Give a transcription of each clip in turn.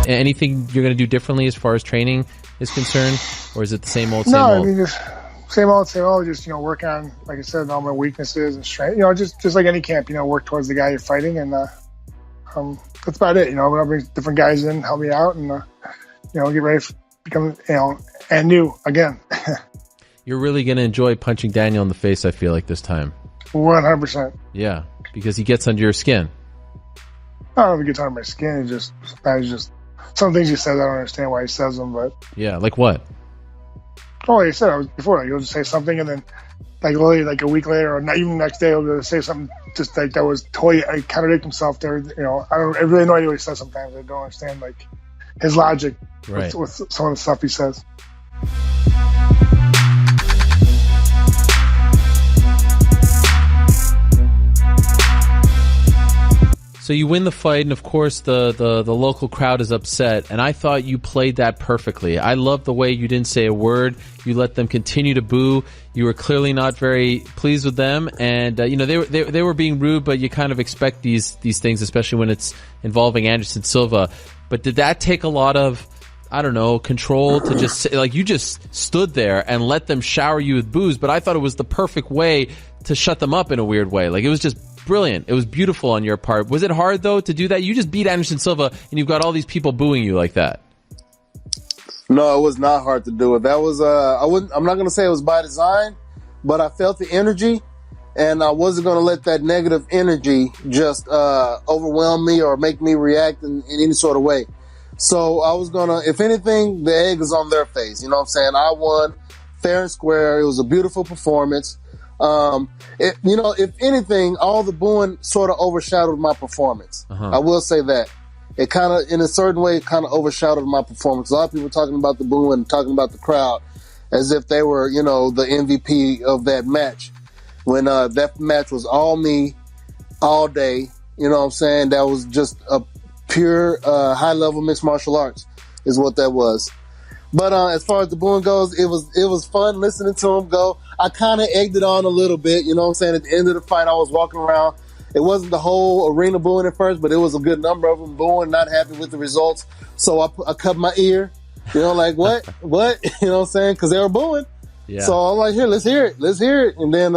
Anything you're going to do differently as far as training is concerned, or is it the same old, same No, old? I mean, just same old, same old. Just, work on, like I said, all my weaknesses and strength. Just like any camp, work towards the guy you're fighting, and that's about it. I'll bring different guys in, help me out, and get ready to become, and new again. You're really going to enjoy punching Daniel in the face, I feel like, this time. 100%. Yeah, because he gets under your skin. I don't know if he gets under my skin. It's just some things he says, I don't understand why he says them, but. Yeah, like what? Oh, like I said, he'll just say something, and then literally a week later, or not even the next day, he'll say something just like that was totally contradict himself there. I really no idea what he says sometimes. I don't understand his logic with some of the stuff he says. So you win the fight, and of course the local crowd is upset, and I thought you played that perfectly. I love the way you didn't say a word. You let them continue to boo. You were clearly not very pleased with them, and they were being rude, but you kind of expect these things, especially when it's involving Anderson Silva. But did that take a lot of, I don't know, control to just say, you just stood there and let them shower you with boos? But I thought it was the perfect way to shut them up in a weird way. It was just brilliant. It was beautiful on your part. Was it hard, though, to do that? You just beat Anderson Silva, and you've got all these people booing you like that. No, it was not hard to do it. That was I'm not going to say it was by design, but I felt the energy, and I wasn't going to let that negative energy just overwhelm me or make me react in any sort of way. So I was going to, if anything, the egg is on their face. You know what I'm saying? I won fair and square. It was a beautiful performance. If anything, all the booing sort of overshadowed my performance. I will say that. It kind of, in a certain way, overshadowed my performance. A lot of people talking about the booing and talking about the crowd as if they were, the MVP of that match. When that match was all me, all day. You know what I'm saying? That was just a pure high-level mixed martial arts is what that was. But as far as the booing goes, it was fun listening to him go. I kind of egged it on a little bit, you know what I'm saying? At the end of the fight, I was walking around. It wasn't the whole arena booing at first, but it was a good number of them booing, not happy with the results. So I cut my ear, what? What? You know what I'm saying? Because they were booing. Yeah. So I'm like, here, let's hear it. And then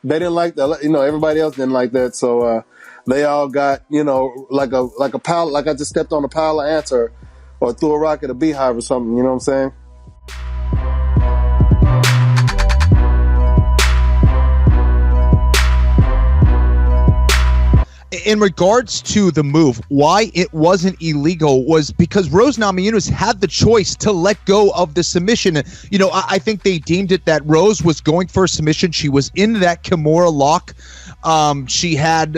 they didn't like that. Everybody else didn't like that. So they all got, like a pile, like I just stepped on a pile of ants or threw a rock at a beehive or something, you know what I'm saying? In regards to the move, why it wasn't illegal was because Rose Namajunas had the choice to let go of the submission. I think they deemed it that Rose was going for a submission. She was in that Kimura lock. She had,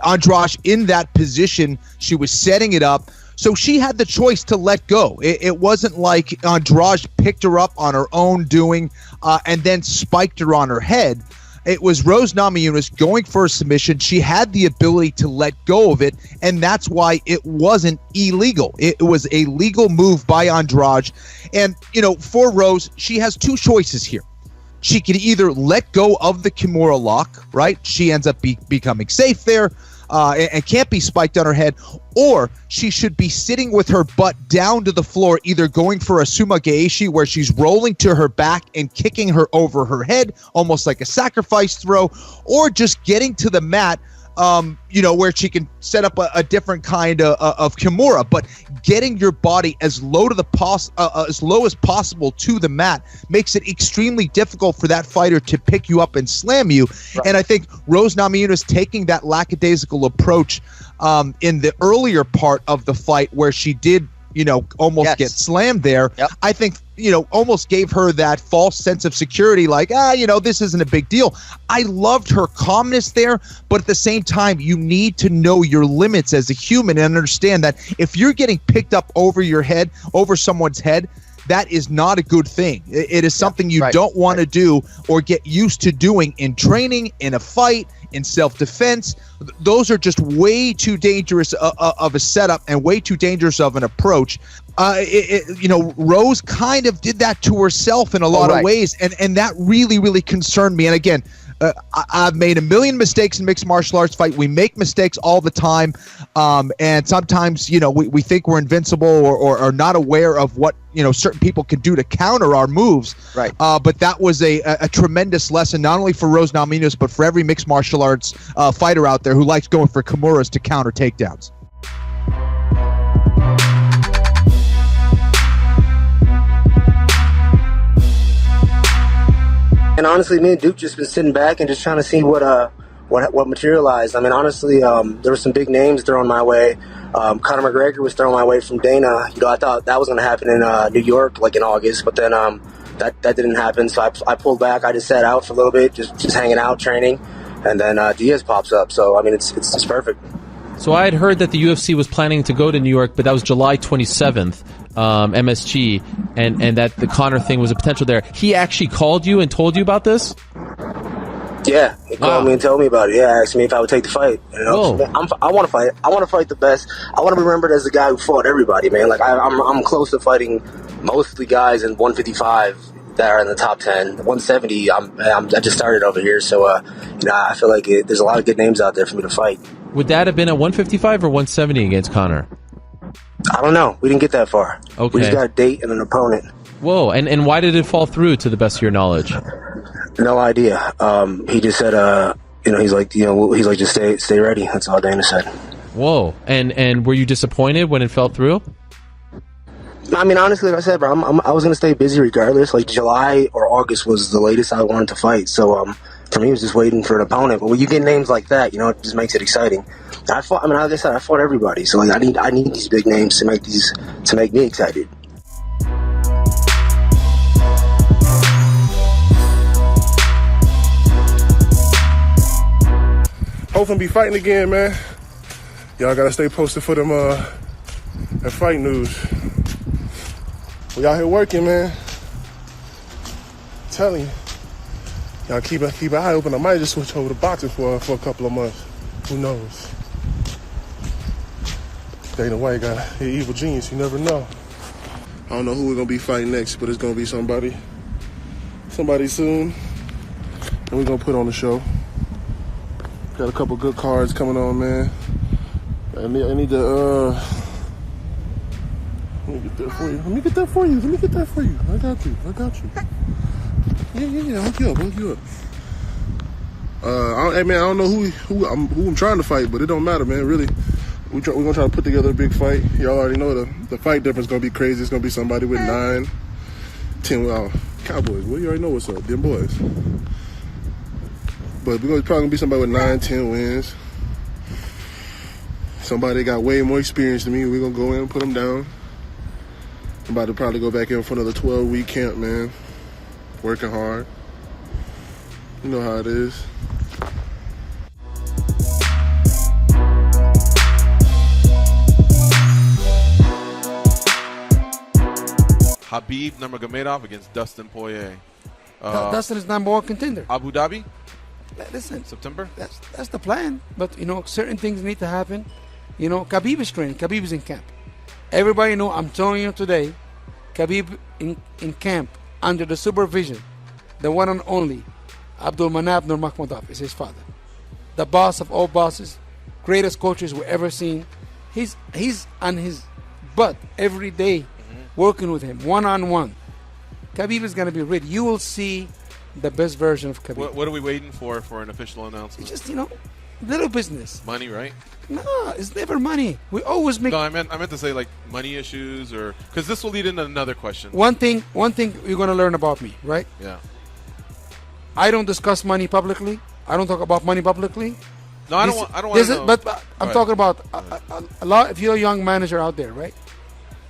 Andrade in that position. She was setting it up. So she had the choice to let go. It wasn't like Andrade picked her up on her own doing and then spiked her on her head. It was Rose Namajunas going for a submission. She had the ability to let go of it, and that's why it wasn't illegal. It was a legal move by Andrade. And, for Rose, she has two choices here. She can either let go of the Kimura lock, right? She ends up becoming safe there. And can't be spiked on her head, or she should be sitting with her butt down to the floor, either going for a sumageshi where she's rolling to her back and kicking her over her head, almost like a sacrifice throw, or just getting to the mat, where she can set up a different kind of Kimura. But getting your body as low as possible to the mat makes it extremely difficult for that fighter to pick you up and slam you. Right. And I think Rose Namajunas taking that lackadaisical approach in the earlier part of the fight where she did, almost get slammed there. Yep. I think, almost gave her that false sense of security, like, this isn't a big deal. I loved her calmness there, but at the same time, you need to know your limits as a human and understand that if you're getting picked up over your head, over someone's head, that is not a good thing. It is something you don't want to do or get used to doing in training, in a fight, in self-defense. Those are just way too dangerous of a setup and way too dangerous of an approach. Rose kind of did that to herself in a lot of ways, and that really, really concerned me. And again, I've made a million mistakes in mixed martial arts fight. We make mistakes all the time, and sometimes we think we're invincible or are not aware of what certain people can do to counter our moves. Right. But that was a tremendous lesson, not only for Rose Namajunas, but for every mixed martial arts fighter out there who likes going for kimuras to counter takedowns. And honestly, me and Duke just been sitting back and just trying to see what materialized. I mean, honestly, there were some big names thrown my way. Conor McGregor was thrown my way from Dana. I thought that was going to happen in New York, like in August, but then that didn't happen. So I pulled back. I just sat out for a little bit, just hanging out, training, and then Diaz pops up. So I mean, it's perfect. So I had heard that the UFC was planning to go to New York, but that was July 27th, MSG, and that the Conor thing was a potential there. He actually called you and told you about this? Yeah, he called me and told me about it. Yeah, asked me if I would take the fight. I want to fight. I want to fight the best. I want to be remembered as the guy who fought everybody, man. Like I'm close to fighting mostly guys in 155 that are in the top 10. 170, I just started over here, so I feel like there's a lot of good names out there for me to fight. Would that have been at 155 or 170 against Conor? I don't know. We didn't get that far. Okay. We just got a date and an opponent. Whoa, and why did it fall through, to the best of your knowledge? No idea. He just said, he's like, just stay ready. That's all Dana said. Whoa, and were you disappointed when it fell through? I mean, honestly, like I said, bro, I was gonna stay busy regardless. Like July or August was the latest I wanted to fight. So for me, it was just waiting for an opponent. But when you get names like that, it just makes it exciting. Like I said, I fought everybody. So like, I need these big names to make me excited. Hopefully be fighting again, man. Y'all gotta stay posted for them that fight news. We out here working, man. I'm telling you. Y'all keep an eye open. I might just switch over to boxing for a couple of months. Who knows? Dana White got an evil genius. You never know. I don't know who we're gonna be fighting next, but it's gonna be somebody soon. And we're gonna put on the show. Got a couple good cards coming on, man. I need to let me get that for you. Let me get that for you. I got you. Yeah. Hook you up. Hey man, I don't know who I'm trying to fight, but it don't matter, man. Really, we're gonna try to put together a big fight. Y'all already know the fight difference gonna be crazy. It's gonna be somebody with 9, 10. Cowboys. Well, you already know what's up, them boys. But we're probably gonna be somebody with 9, 10 wins. Somebody that got way more experience than me. We're gonna go in and put them down. I'm about to probably go back in for another 12-week camp, man. Working hard. You know how it is. Khabib Nurmagomedov against Dustin Poirier. Dustin is number one contender. Abu Dhabi? Listen, September? That's the plan. But, certain things need to happen. Khabib is training. Khabib is in camp. Everybody know, I'm telling you today, Khabib in camp under the supervision, the one and only Abdul Manap Nurmagomedov is his father. The boss of all bosses, greatest coaches we've ever seen. He's on his butt every day, working with him, one-on-one. Khabib is going to be ready. You will see the best version of Khabib. What are we waiting for an official announcement? It's just, little business. Money, right? No, it's never money. We always make... No, I meant to say, like, money issues or... Because this will lead into another question. One thing you're going to learn about me, right? Yeah. I don't discuss money publicly. I don't talk about money publicly. No, I don't want to know. But I'm talking about a lot. If you're a young manager out there, right?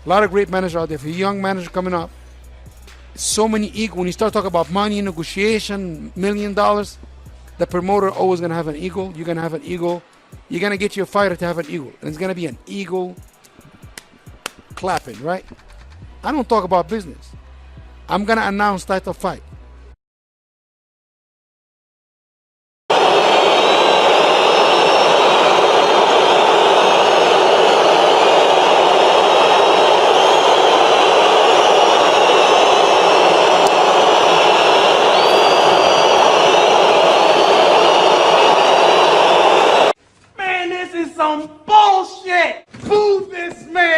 A lot of great managers out there. If you're a young manager coming up, so many ego. When you start talking about money, negotiation, $1 million, the promoter always going to have an ego. You're going to have an ego. You're going to get your fighter to have an ego. And it's going to be an ego clapping, right? I don't talk about business. I'm going to announce title fight. some bullshit. Boo this man.